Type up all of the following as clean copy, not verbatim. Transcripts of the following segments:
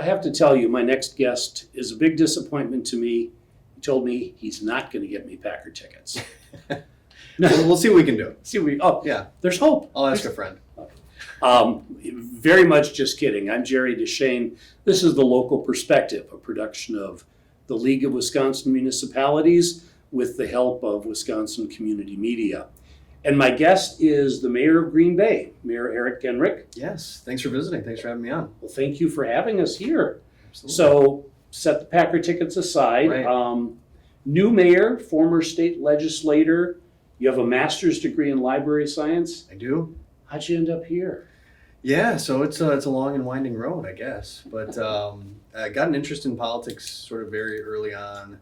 Well, I have to tell you, my next guest is a big disappointment to me. He told me he's not going to get me Packer tickets. We'll see what we can do. Yeah, there's hope. I'll ask a friend. Very much just kidding. I'm Jerry DeShane. This is The Local Perspective, a production of the League of Wisconsin Municipalities with the help of Wisconsin Community Media. And my guest is the mayor of Green Bay, Mayor Eric Genrich. Yes, thanks for visiting. Thanks for having me on. Well, thank you for having us here. Absolutely. So, set the Packer tickets aside. Right. New mayor, former state legislator. You have a master's degree in library science. I do. How'd you end up here? Yeah, so it's a long and winding road, I guess. But I got an interest in politics sort of very early on.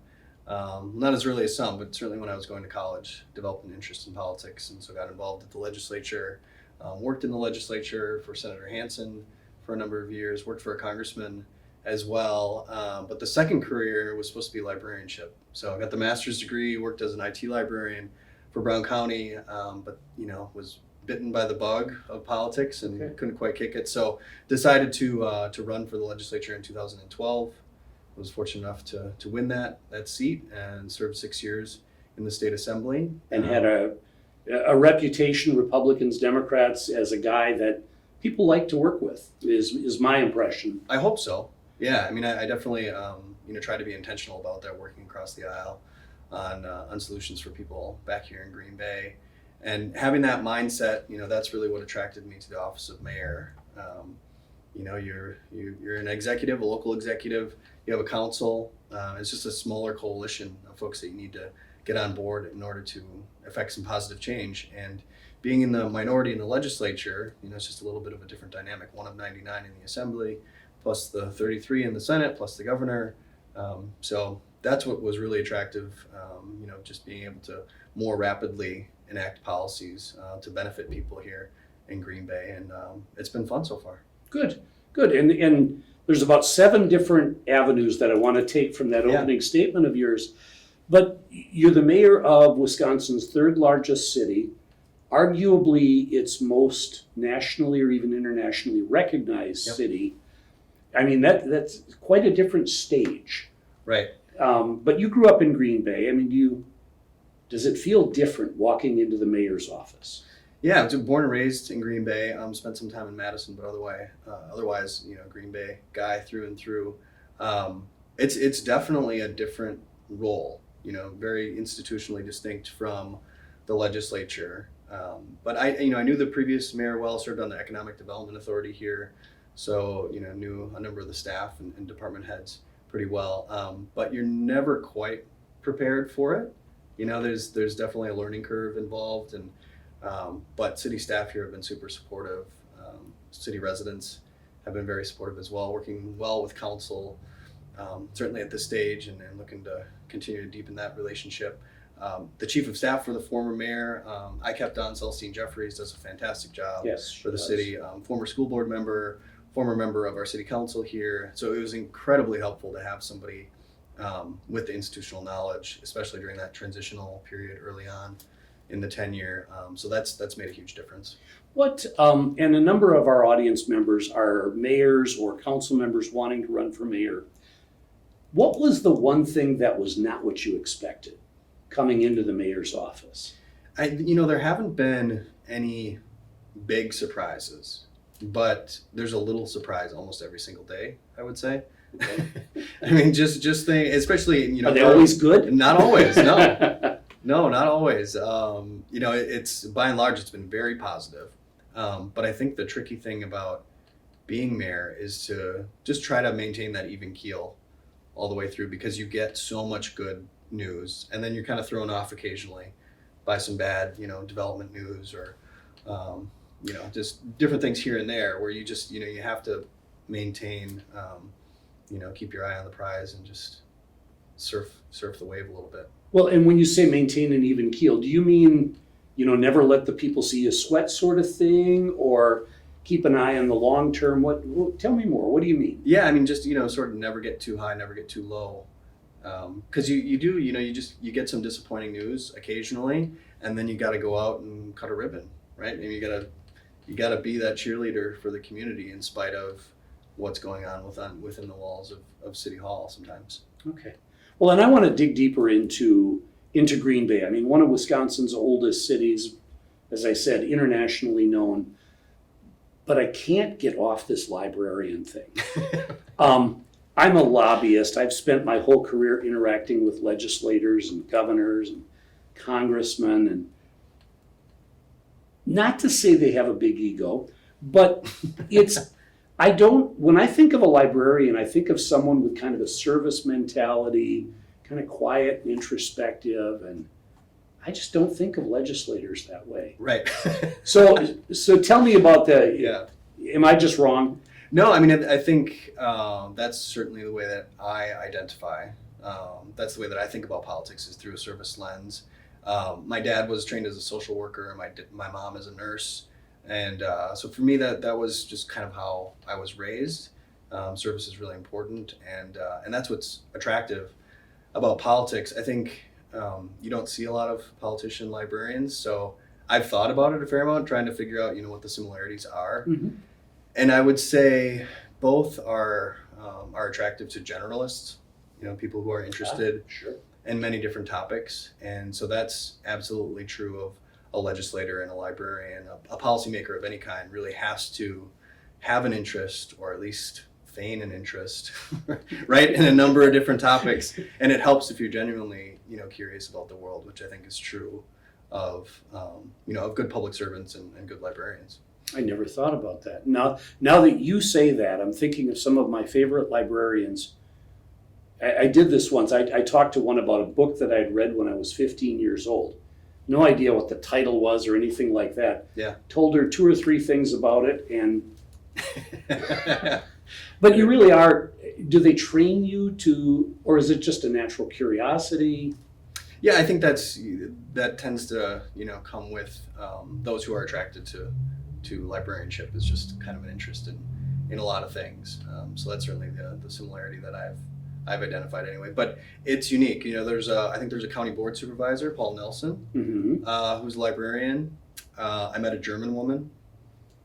Not as early as some, but certainly when I was going to college, developed an interest in politics, and so got involved at the legislature. Worked in the legislature for Senator Hansen for a number of years. Worked for a congressman as well. But the second career was supposed to be librarianship. So I got the master's degree, worked as an IT librarian for Brown County, but was bitten by the bug of politics and couldn't quite kick it. So decided to run for the legislature in 2012. Was fortunate enough to win that seat and served 6 years in the state assembly. And had a reputation, Republicans, Democrats, as a guy that people like to work with, is my impression. I hope so. Yeah, I mean, I definitely try to be intentional about that, working across the aisle on solutions for people back here in Green Bay. And having that mindset, that's really what attracted me to the office of mayor. You're an executive, a local executive. You have a council. It's just a smaller coalition of folks that you need to get on board in order to affect some positive change. And being in the minority in the legislature, it's just a little bit of a different dynamic. One of 99 in the assembly, plus the 33 in the Senate, plus the governor. So that's what was really attractive. Just being able to more rapidly enact policies to benefit people here in Green Bay, and it's been fun so far. Good. And there's about 7 different avenues that I want to take from that opening statement of yours. But you're the mayor of Wisconsin's 3rd largest city, arguably its most nationally or even internationally recognized city. I mean, that's quite a different stage. Right. But you grew up in Green Bay. I mean, does it feel different walking into the mayor's office? Yeah, I was born and raised in Green Bay. Spent some time in Madison, but otherwise, Green Bay guy through and through. It's definitely a different role. Very institutionally distinct from the legislature. But I knew the previous mayor well. Served on the Economic Development Authority here, so knew a number of the staff and department heads pretty well. But you're never quite prepared for it. There's definitely a learning curve involved, and but city staff here have been super supportive. City residents have been very supportive as well, working well with council, certainly at this stage, and looking to continue to deepen that relationship. The chief of staff for the former mayor, I kept on, Celestine Jeffries, does a fantastic job for the city. Former school board member, former member of our city council here. So it was incredibly helpful to have somebody with the institutional knowledge, especially during that transitional period early on in the tenure. So that's made a huge difference. And a number of our audience members are mayors or council members wanting to run for mayor. What was the one thing that was not what you expected coming into the mayor's office? There haven't been any big surprises, but there's a little surprise almost every single day, I would say. Okay. I mean, just think, especially, Are they always good? Not always, no. No, not always. It's by and large, it's been very positive. But I think the tricky thing about being mayor is to just try to maintain that even keel all the way through, because you get so much good news, and then you're kind of thrown off occasionally by some bad, development news or, just different things here and there where you just, you have to maintain, keep your eye on the prize and just surf the wave a little bit. Well, and when you say maintain an even keel, do you mean, never let the people see you sweat sort of thing, or keep an eye on the long term? Tell me more. What do you mean? Yeah, I mean, just, sort of never get too high, never get too low. Because you do, you get some disappointing news occasionally, and then you got to go out and cut a ribbon, right? And you got to be that cheerleader for the community in spite of, what's going on within the walls of City Hall sometimes. Okay. Well, and I want to dig deeper into Green Bay. I mean, one of Wisconsin's oldest cities, as I said, internationally known. But I can't get off this librarian thing. I'm a lobbyist. I've spent my whole career interacting with legislators and governors and congressmen, and not to say they have a big ego, but when I think of a librarian, I think of someone with kind of a service mentality, kind of quiet and introspective, and I just don't think of legislators that way. Right. So tell me about Yeah. Am I just wrong? No, I mean, I think that's certainly the way that I identify. That's the way that I think about politics, is through a service lens. My dad was trained as a social worker, and my mom is a nurse. And so for me, that was just kind of how I was raised. Service is really important, and that's what's attractive about politics. I think you don't see a lot of politician librarians, so I've thought about it a fair amount, trying to figure out what the similarities are. Mm-hmm. And I would say both are attractive to generalists, people who are interested Sure. in many different topics. And so that's absolutely true of a legislator and a librarian. A policymaker of any kind really has to have an interest, or at least feign an interest, right, in a number of different topics. And it helps if you're genuinely, curious about the world, which I think is true of good public servants and good librarians. I never thought about that. Now that you say that, I'm thinking of some of my favorite librarians. I did this once. I talked to one about a book that I'd read when I was 15 years old. No idea what the title was or anything like that. Yeah. Told her 2 or 3 things about it, and but you really are. Do they train you to, or is it just a natural curiosity? Yeah, I think that tends to come with those who are attracted to librarianship, is just kind of an interest in a lot of things. So that's certainly the similarity that I've identified anyway. But it's unique. I think there's a county board supervisor, Paul Nelson, Mm-hmm. who's a librarian. I met a German woman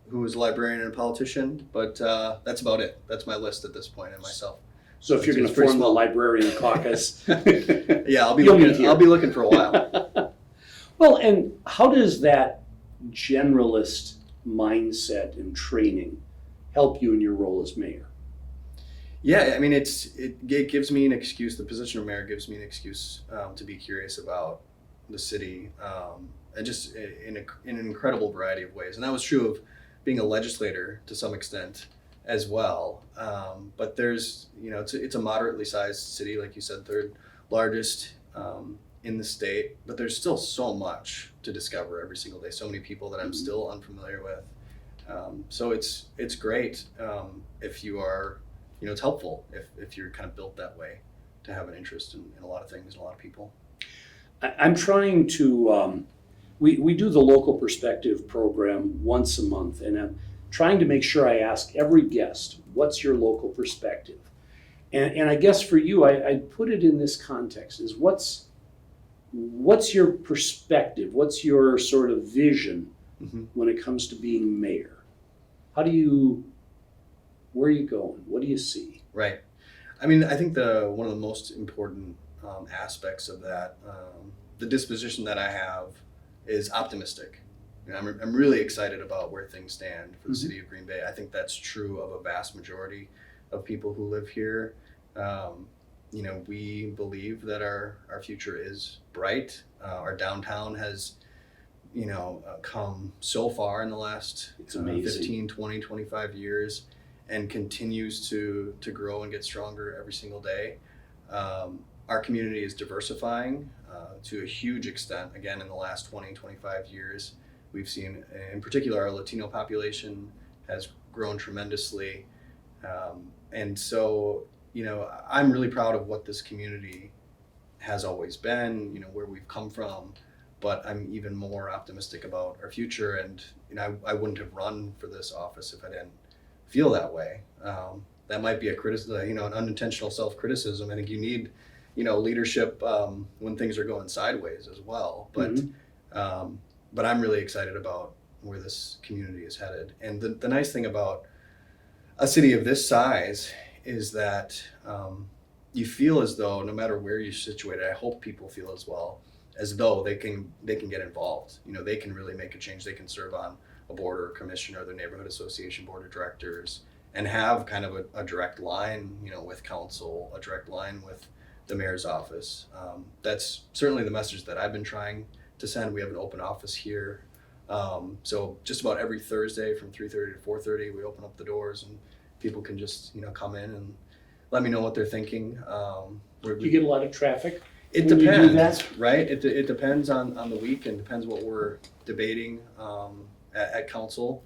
who was a librarian and a politician, but that's about it. That's my list at this point, and myself. So if you're going to form the librarian caucus, yeah, I'll be You'll meet looking. here. I'll be looking for a while. Well, and how does that generalist mindset and training help you in your role as mayor? Yeah, I mean, it gives me an excuse. The position of mayor gives me an excuse to be curious about the city, and just in an incredible variety of ways. And that was true of being a legislator to some extent as well. But there's, it's a moderately sized city, like you said, third largest in the state. But there's still so much to discover every single day. So many people that I'm still unfamiliar with. So it's great if you are. It's helpful if you're kind of built that way to have an interest in a lot of things and a lot of people. I'm trying to, we do the Local Perspective program once a month, and I'm trying to make sure I ask every guest, what's your local perspective? And I guess for you, I put it in this context, is what's your perspective? What's your sort of vision when it comes to being mayor? Where are you going? What do you see? Right. I mean, I think one of the most important aspects of that, the disposition that I have, is optimistic. I'm really excited about where things stand for the city of Green Bay. I think that's true of a vast majority of people who live here. We believe that our future is bright. Our downtown has come so far in the last 15, 20, 25 years, and continues to grow and get stronger every single day. Our community is diversifying to a huge extent. Again, in the last 20, 25 years, we've seen, in particular, our Latino population has grown tremendously. And so, I'm really proud of what this community has always been, where we've come from, but I'm even more optimistic about our future. And, I wouldn't have run for this office if I didn't feel that way. That might be an unintentional self-criticism. I think you need, leadership when things are going sideways as well. But I'm really excited about where this community is headed. And the nice thing about a city of this size is that you feel as though no matter where you're situated, I hope people feel as though they can get involved. They can really make a change. They can serve on a board or a commission or the neighborhood association board of directors and have kind of a direct line, with council, a direct line with the mayor's office. That's certainly the message that I've been trying to send. We have an open office here. So just about every Thursday from 3:30 to 4:30, we open up the doors and people can just, come in and let me know what they're thinking. Do you get a lot of traffic? It when you do depends, that? right? It depends on the week and depends what we're debating at council.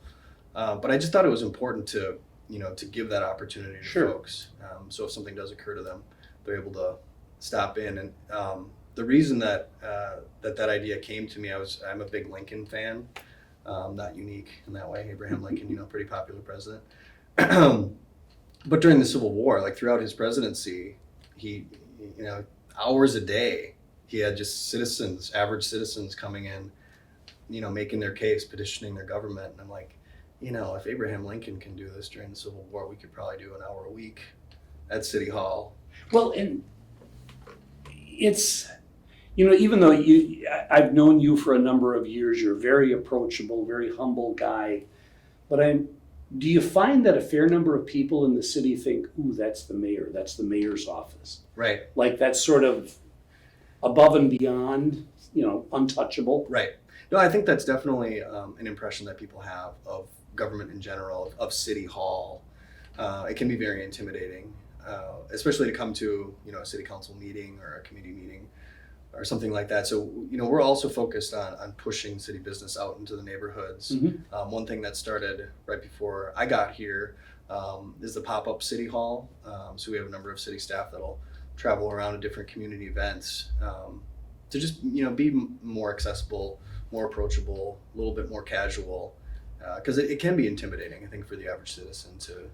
But I just thought it was important to give that opportunity to Sure. folks. So if something does occur to them, they're able to stop in. And the reason that that idea came to me, I'm a big Lincoln fan. Not unique in that way. Abraham Lincoln, pretty popular president. But during the Civil War, like throughout his presidency, he, hours a day, he had just average citizens coming in, making their case, petitioning their government. And I'm like, if Abraham Lincoln can do this during the Civil War, we could probably do an hour a week at City Hall. Well, and it's, even though I've known you for a number of years, you're a very approachable, very humble guy, but do you find that a fair number of people in the city think, ooh, that's the mayor, that's the mayor's office? Right. Like that's sort of above and beyond, untouchable? Right. No, I think that's definitely an impression that people have of government in general, of City Hall. It can be very intimidating, especially to come to, a city council meeting or a committee meeting or something like that. So, we're also focused on pushing city business out into the neighborhoods. Mm-hmm. One thing that started right before I got here is the pop-up City Hall. So we have a number of city staff that'll travel around to different community events to just, be more accessible, more approachable, a little bit more casual. Because it can be intimidating, I think, for the average citizen to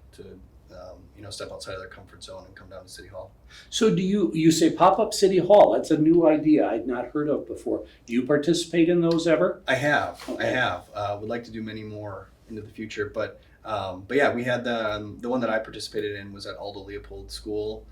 step outside of their comfort zone and come down to City Hall. So do you say pop-up City Hall? That's a new idea I'd not heard of before. Do you participate in those ever? I have. Okay. I have. Would like to do many more into the future, but yeah, we had the one that I participated in was at Aldo Leopold School.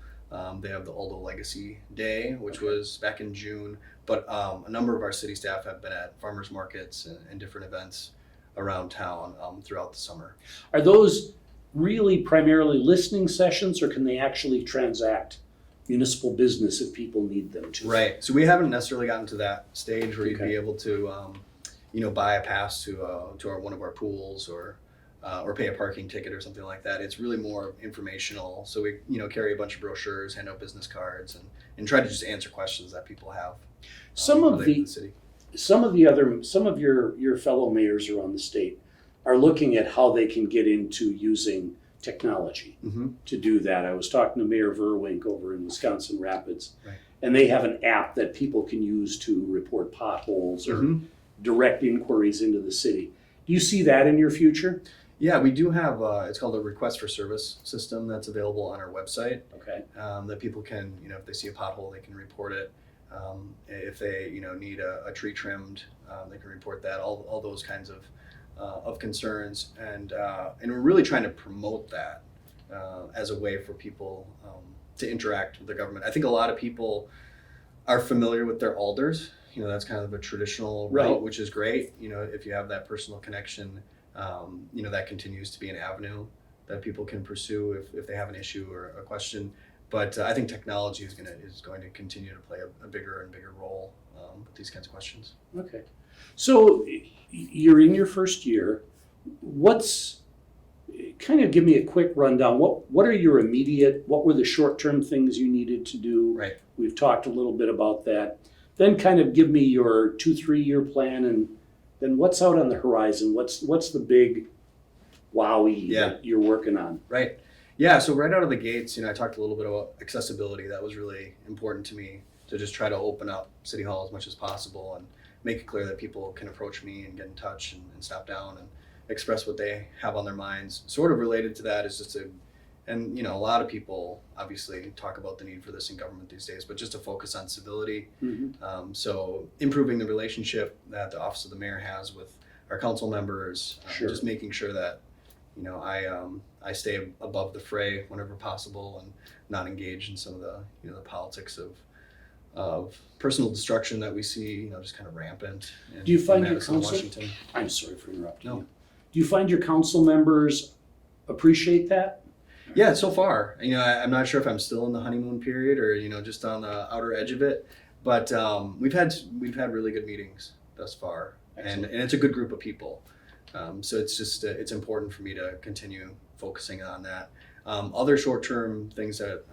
They have the Aldo Legacy Day, which was back in June. But a number of our city staff have been at farmers markets and different events around town throughout the summer. Are those really primarily listening sessions, or can they actually transact municipal business if people need them to? Right. So we haven't necessarily gotten to that stage where you'd Okay. be able to, buy a pass to one of our pools or pay a parking ticket or something like that. It's really more informational. So we, carry a bunch of brochures, hand out business cards, and try to just answer questions that people have. Some of related to the city. some of your fellow mayors around the state are looking at how they can get into using technology Mm-hmm. to do that. I was talking to Mayor Verwink over in Wisconsin Rapids, Right. and they have an app that people can use to report potholes or Mm-hmm. direct inquiries into the city. Do you see that in your future? Yeah, we do have. It's called a request for service system that's available on our website. Okay. That people can, if they see a pothole, they can report it. If they, need a tree trimmed, they can report that. All those kinds of concerns, and we're really trying to promote that as a way for people to interact with the government. I think a lot of people are familiar with their alders. That's kind of a traditional route, Right. which is great. If you have that personal connection, that continues to be an avenue that people can pursue if they have an issue or a question. But I think technology is going to continue to play a bigger and bigger role with these kinds of questions. Okay. So you're in your first year. Kind of give me a quick rundown. What were the short-term things you needed to do? Right. We've talked a little bit about that. Then kind of give me your 2-3 year plan, and then what's out on the horizon? What's the big wowie that you're working on? Right. Yeah. So right out of the gates, I talked a little bit about accessibility. That was really important to me, to just try to open up City Hall as much as possible and make it clear that people can approach me and get in touch and stop down and express what they have on their minds. Sort of related to that is just and a lot of people obviously talk about the need for this in government these days, but just to focus on civility. Mm-hmm. So improving the relationship that the Office of the Mayor has with our council members, Sure. just making sure that I stay above the fray whenever possible and not engage in some of the the politics of personal destruction that we see just kind of rampant Do you find in your Madison, council? Washington. I'm sorry for interrupting No. you. Do you find your council members appreciate that? Yeah, so far, I'm not sure if I'm still in the honeymoon period or just on the outer edge of it, but we've had really good meetings thus far, and Excellent. it's a good group of people. So it's just it's important for me to continue focusing on that. Other short-term things that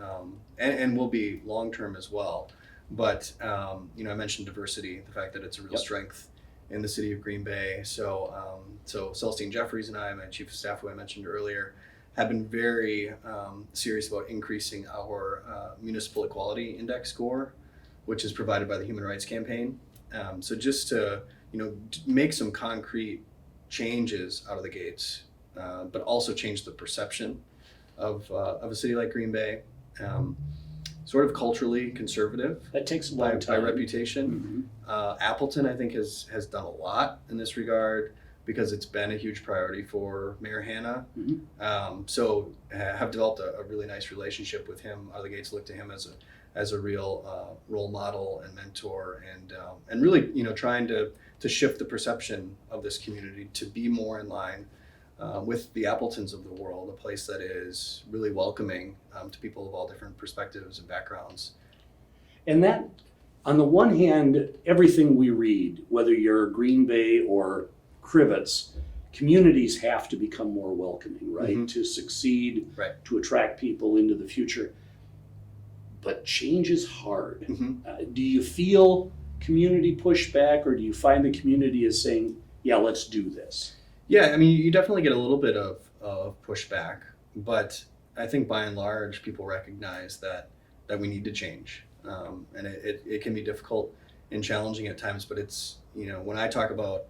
and will be long-term as well, but I mentioned diversity, the fact that it's a real Yep. strength in the city of Green Bay. So Celestine Jeffries and I, my chief of staff, who I mentioned earlier, have been very serious about increasing our municipal equality index score, which is provided by the Human Rights Campaign. So just to make some concrete changes out of the gates, but also change the perception of a city like Green Bay, sort of culturally conservative That takes a by long time. reputation. Mhm. Appleton, I think, has done a lot in this regard because it's been a huge priority for Mayor Hanna. Mhm. So have developed a really nice relationship with him. Out of the gates, look to him as a real role model and mentor, and really trying to shift the perception of this community to be more in line with the Appletons of the world, a place that is really welcoming to people of all different perspectives and backgrounds. And that, on the one hand, everything we read, whether you're Green Bay or Crivets, communities have to become more welcoming, right? Mhm. To succeed, Right. to attract people into the future. But change is hard. Mm-hmm. Do you feel community pushback, or do you find the community is saying, yeah, let's do this? Yeah, I mean, you definitely get a little bit of pushback, but I think by and large, people recognize that we need to change, and it can be difficult and challenging at times. But it's when I talk about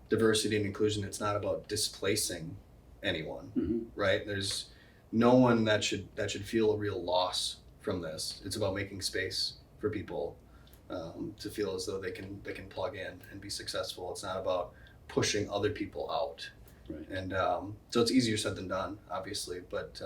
diversity and inclusion, it's not about displacing anyone, Mhm. right? There's no one that should feel a real loss from this. It's about making space for people to feel as though they can plug in and be successful. It's not about pushing other people out. Right. And so it's easier said than done, obviously, but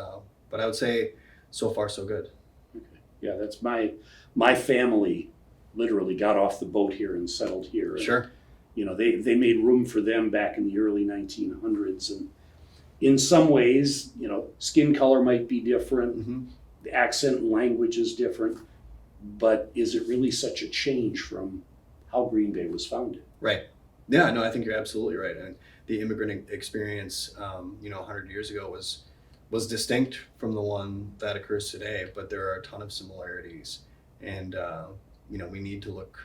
I would say so far so good. Okay. Yeah, that's my family literally got off the boat here and settled here. Sure. They made room for them back in the early 1900s, and in some ways, skin color might be different, Mm-hmm. the accent and language is different, but is it really such a change from how Green Bay was founded? Right. Yeah, no, I think you're absolutely right. And the immigrant experience, 100 years ago was distinct from the one that occurs today, but there are a ton of similarities. And, we need to look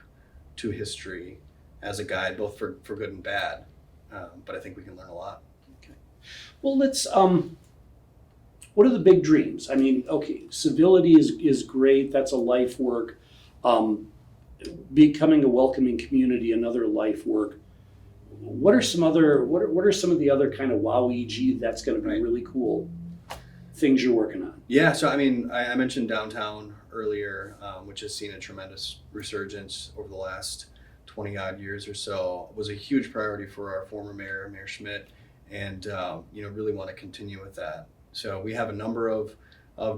to history as a guide, both for good and bad. But I think we can learn a lot. Well, let's, what are the big dreams? I mean, okay, civility is great, that's a life work. Becoming a welcoming community, another life work. What are some of the other kind of wow-EG that's gonna be Right. really cool things you're working on? Yeah, so I mean, I mentioned downtown earlier, which has seen a tremendous resurgence over the last 20 odd years or so. It was a huge priority for our former mayor, Mayor Schmidt, and really want to continue with that. So we have a number of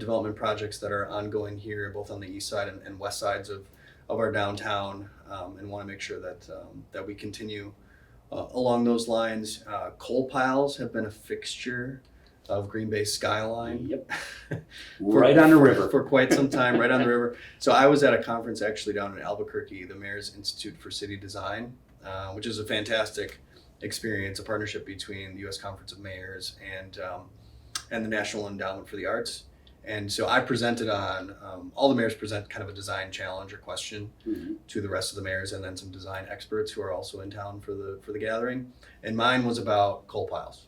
development projects that are ongoing here, both on the east side and west sides of our downtown, and want to make sure that we continue along those lines. Coal piles have been a fixture of Green Bay's skyline. Yep. Right on the river. For quite some time, right on the river. So I was at a conference actually down in Albuquerque, the Mayor's Institute for City Design, which is a fantastic experience, a partnership between the U.S. Conference of Mayors and the National Endowment for the Arts. And so I presented on, all the mayors present kind of a design challenge or question Mhm. to the rest of the mayors, and then some design experts who are also in town for the gathering. And mine was about coal piles,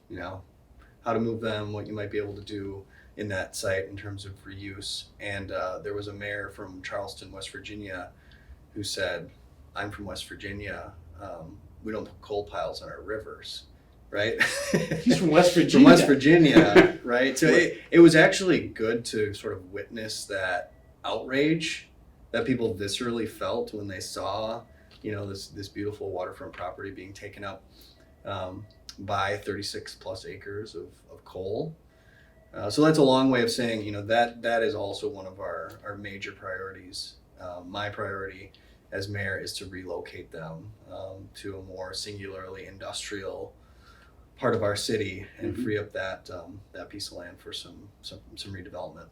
how to move them, what you might be able to do in that site in terms of reuse. And there was a mayor from Charleston, West Virginia, who said, I'm from West Virginia, we don't put coal piles on our rivers. Right? He's from West Virginia. From West Virginia, right? So it was actually good to sort of witness that outrage that people viscerally felt when they saw, this beautiful waterfront property being taken up. buy 36 plus acres of coal. So that's a long way of saying, that is also one of our major priorities. My priority as mayor is to relocate them to a more singularly industrial part of our city and free up that piece of land for some redevelopment.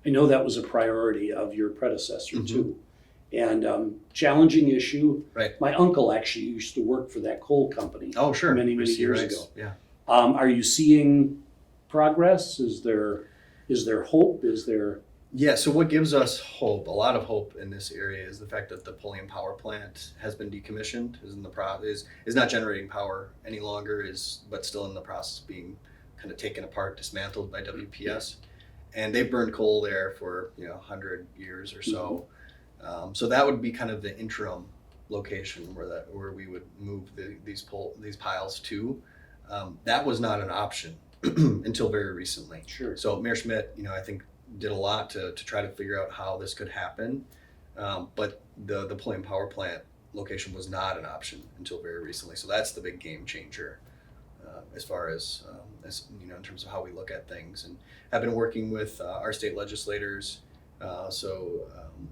I know that was a priority of your predecessor too. And challenging issue. Right. My uncle actually used to work for that coal company. Oh, sure. Many years ago. Yeah. Are you seeing progress? Is there hope? Yeah, so what gives us hope, a lot of hope in this area, is the fact that the Pulliam power plant has been decommissioned, is not generating power any longer, but still in the process of being kind of taken apart, dismantled by WPS. And they've burned coal there for 100 years or so. So that would be kind of the interim location where we would move these piles to. That was not an option until very recently. Sure. So Mayor Schmidt, I think, did a lot to try to figure out how this could happen, but the Pulliam power plant location was not an option until very recently. So that's the big game changer as far as in terms of how we look at things. And I've been working with our state legislators,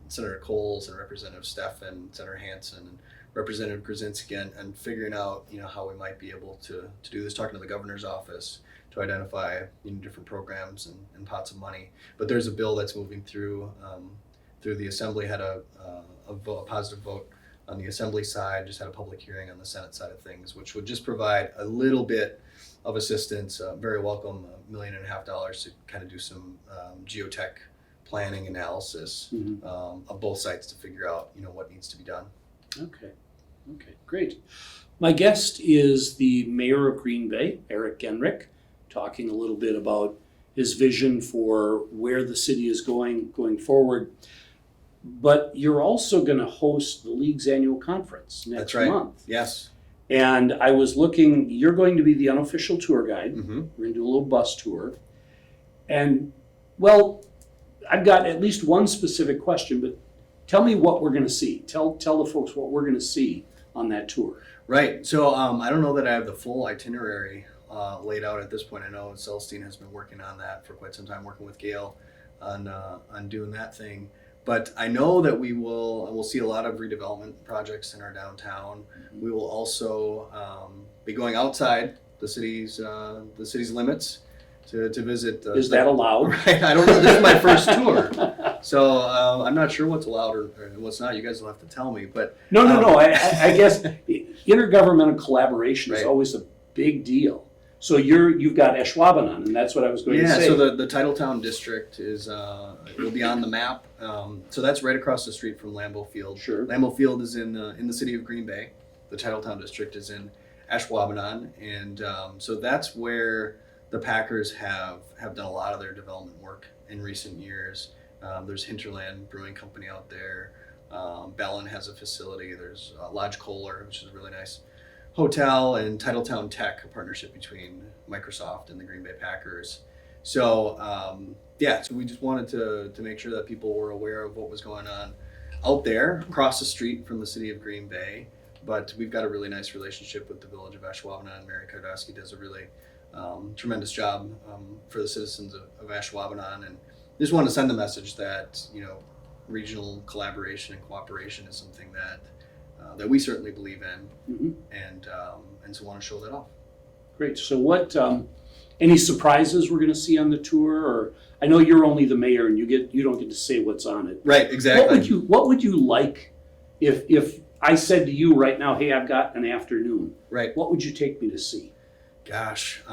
Senator Coles and Representative Steffen, Senator Hansen, and Representative Krasinski, and figuring out how we might be able to do this, talking to the governor's office to identify different programs and pots of money. But there's a bill that's moving through the Assembly, had a positive vote on the Assembly side, just had a public hearing on the Senate side of things, which would just provide a little bit of assistance, very welcome, $1.5 million to kind of do some geotech planning analysis of both sites to figure out what needs to be done. Okay, great. My guest is the mayor of Green Bay, Eric Genrich, talking a little bit about his vision for where the city is going forward. But you're also going to host the league's annual conference next month. Yes. And I was looking, you're going to be the unofficial tour guide. We're going to do a little bus tour. And, well, I've got at least one specific question, but tell me what we're going to see. Tell the folks what we're going to see on that tour. Right. So I don't know that I have the full itinerary laid out at this point. I know Celestine has been working on that for quite some time, working with Gail on doing that thing. But I know that we'll see a lot of redevelopment projects in our downtown. We will also be going outside the city's limits to visit. Is that allowed? Right. I don't know. This is my first tour, so I'm not sure what's allowed or what's not. You guys will have to tell me. But no. I guess intergovernmental collaboration is always a big deal. So you've got Ashwaubenon, and that's what I was going to say. Yeah, so the Titletown district will be on the map. So that's right across the street from Lambeau Field. Sure. Lambeau Field is in the city of Green Bay. The Titletown district is in Ashwaubenon, and so that's where the Packers have done a lot of their development work in recent years. There's Hinterland Brewing Company out there. Bellin has a facility. There's Lodge Kohler, which is a really nice hotel, and Titletown Tech, a partnership between Microsoft and the Green Bay Packers. So so we just wanted to make sure that people were aware of what was going on out there across the street from the city of Green Bay. But we've got a really nice relationship with the village of Ashwaubenon. Mary Kardowski does a really tremendous job for the citizens of Ashwaubenon, and just wanted to send the message that regional collaboration and cooperation is something that we certainly believe in, and so want to show that off. Great. So what? Any surprises we're going to see on the tour? Or I know you're only the mayor, and you don't get to say what's on it. Right. Exactly. What would you like if I said to you right now, hey, I've got an afternoon. Right. What would you take me to see? Gosh,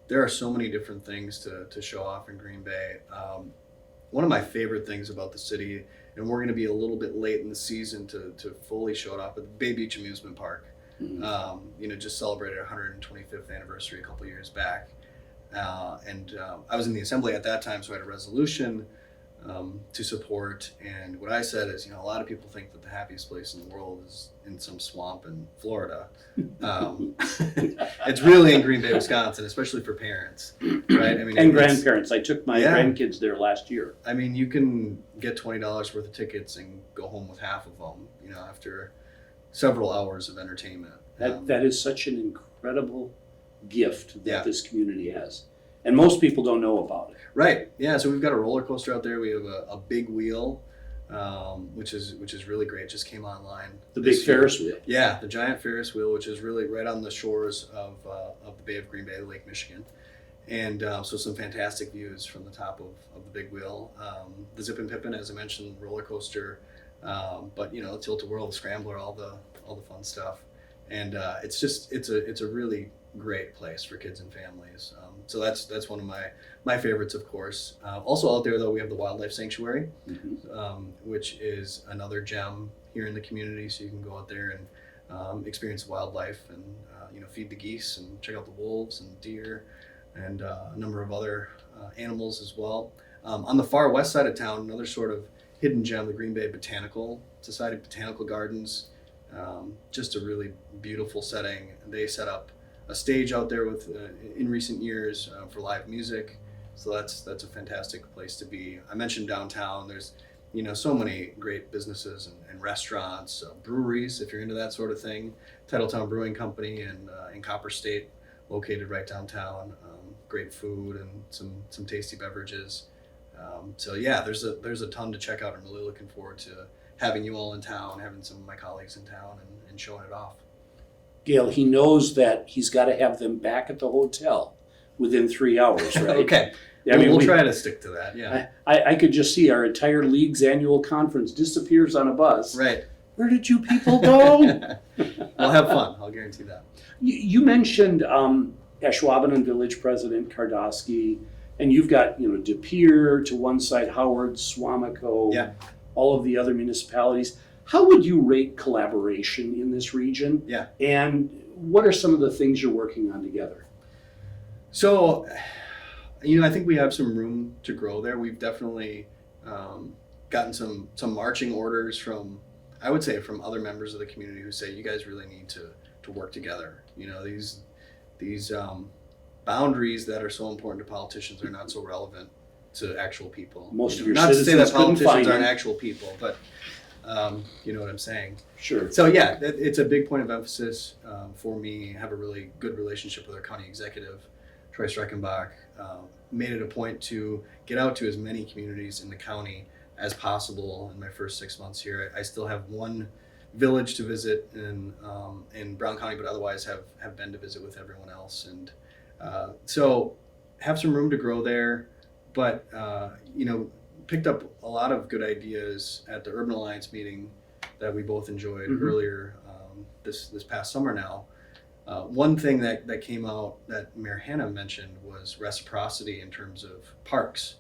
there are so many different things to show off in Green Bay. One of my favorite things about the city, and we're going to be a little bit late in the season to fully show it off, but the Bay Beach Amusement Park, just celebrated 125th anniversary a couple years back. And I was in the Assembly at that time, so I had a resolution to support. And what I said is, a lot of people think that the happiest place in the world is in some swamp in Florida. It's really in Green Bay, Wisconsin, especially for parents, right? I mean, and grandparents. I took my grandkids there last year. I mean, you can get $20 worth of tickets and go home with half of them, after several hours of entertainment. That is such an incredible gift that Yeah. this community has. And most people don't know about it. Right. Yeah. So we've got a roller coaster out there. We have a big wheel, which is really great. It just came online. The big this year. Ferris wheel. Yeah, the giant Ferris wheel, which is really right on the shores of the Bay of Green Bay, Lake Michigan. And so some fantastic views from the top of the big wheel. The Zip and Pippin, as I mentioned, roller coaster, but the Tilt-A-Whirl, the Scrambler, all the fun stuff. And it's a really great place for kids and families. So that's one of my favorites, of course. Also out there though, we have the Wildlife Sanctuary, which is another gem here in the community. So you can go out there and experience wildlife and feed the geese and check out the wolves and deer and a number of other animals as well. On the far west side of town, another sort of hidden gem, the Green Bay Botanical Society Botanical Gardens. Just a really beautiful setting. They set up a stage out there with in recent years for live music, so that's a fantastic place to be. I mentioned downtown. There's so many great businesses and restaurants, breweries if you're into that sort of thing. Titletown Brewing Company in Copper State, located right downtown. Great food and some tasty beverages. So yeah, there's a ton to check out. I'm really looking forward to having you all in town, having some of my colleagues in town, and showing it off. Gail, he knows that he's got to have them back at the hotel within 3 hours, right? Okay. I mean, we'll try to stick to that. Yeah. I could just see our entire league's annual conference disappears on a bus. Right. Where did you people go? We'll have fun. I'll guarantee that. You mentioned Ashwaubenon Village President Kardosky, and you've got De Pere to one side, Howard, Swamico, Yeah. all of the other municipalities. How would you rate collaboration in this region? Yeah. And what are some of the things you're working on together? So, I think we have some room to grow there. We've definitely gotten some marching orders from other members of the community who say you guys really need to work together. These boundaries that are so important to politicians are not so relevant to actual people. Most of your not to say that citizens couldn't politicians find aren't it. actual people, but you know what I'm saying. Sure. So yeah, it's a big point of emphasis for me. I have a really good relationship with our county executive, Troy Streckenbach. Made it a point to get out to as many communities in the county as possible in my first 6 months here. I still have one village to visit in Brown County, but otherwise have been to visit with everyone else. And so have some room to grow there, but picked up a lot of good ideas at the Urban Alliance meeting that we both enjoyed earlier this past summer now. One thing that came out that Mayor Hanna mentioned was reciprocity in terms of parks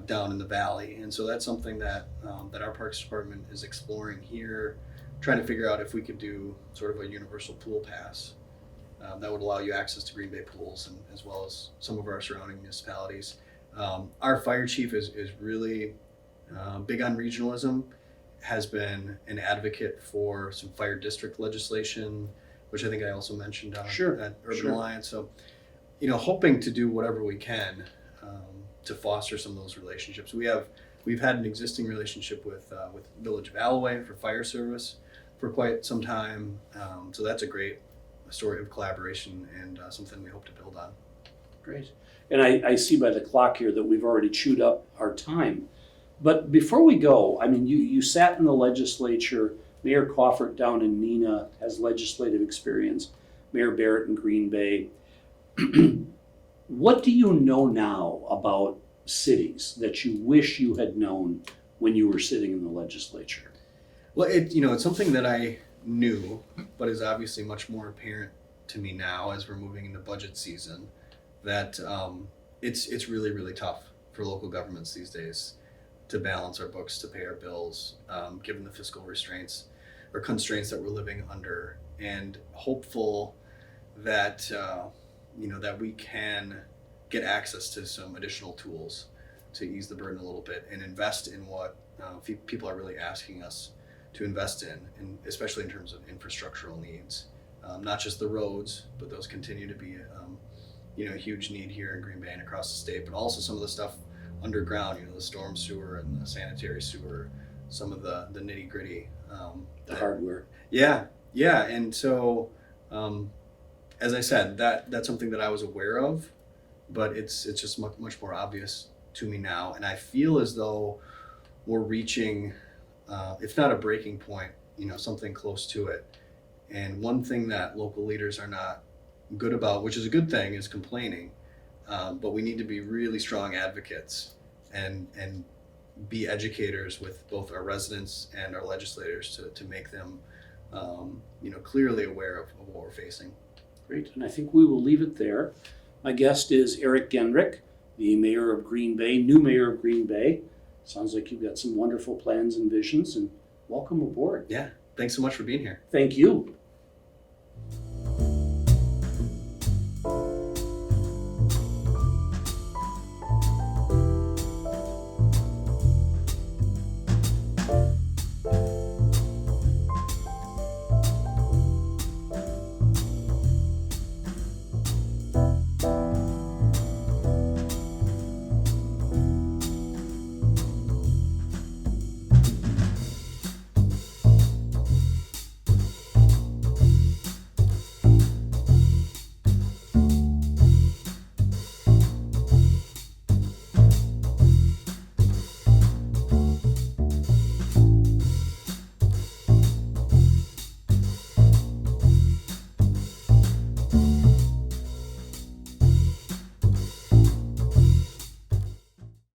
down in the valley. And so that's something that our Parks Department is exploring here, trying to figure out if we could do sort of a universal pool pass that would allow you access to Green Bay pools, and as well as some of our surrounding municipalities. Our fire chief is really big on regionalism, has been an advocate for some fire district legislation, which I think I also mentioned at Urban Alliance. So, hoping to do whatever we can to foster some of those relationships. We've had an existing relationship with Village of Alloway for fire service for quite some time. So that's a great story of collaboration and something we hope to build on. Great. And I see by the clock here that we've already chewed up our time. But before we go, I mean, you sat in the legislature. Mayor Crawford down in Neenah has legislative experience. Mayor Barrett in Green Bay. What do you know now about cities that you wish you had known when you were sitting in the legislature? Well, it's something that I knew, but is obviously much more apparent to me now as we're moving into budget season, that it's really, really tough for local governments these days to balance our books, to pay our bills, given the fiscal restraints or constraints that we're living under, and hopeful that that we can get access to some additional tools to ease the burden a little bit and invest in what people are really asking us to invest in, and especially in terms of infrastructural needs, not just the roads, but those continue to be a huge need here in Green Bay and across the state, but also some of the stuff underground, the storm sewer and the sanitary sewer, some of the nitty gritty, The hardware. Yeah. And so as I said, that's something that I was aware of, but it's just much more obvious to me now, and I feel as though we're reaching, if not a breaking point, something close to it. And one thing that local leaders are not good about, which is a good thing, is complaining. But we need to be really strong advocates and be educators with both our residents and our legislators to make them, clearly aware of what we're facing. Great, and I think we will leave it there. My guest is Eric Genrich, the mayor of Green Bay, new mayor of Green Bay. Sounds like you've got some wonderful plans and visions, and welcome aboard. Yeah, thanks so much for being here. Thank you.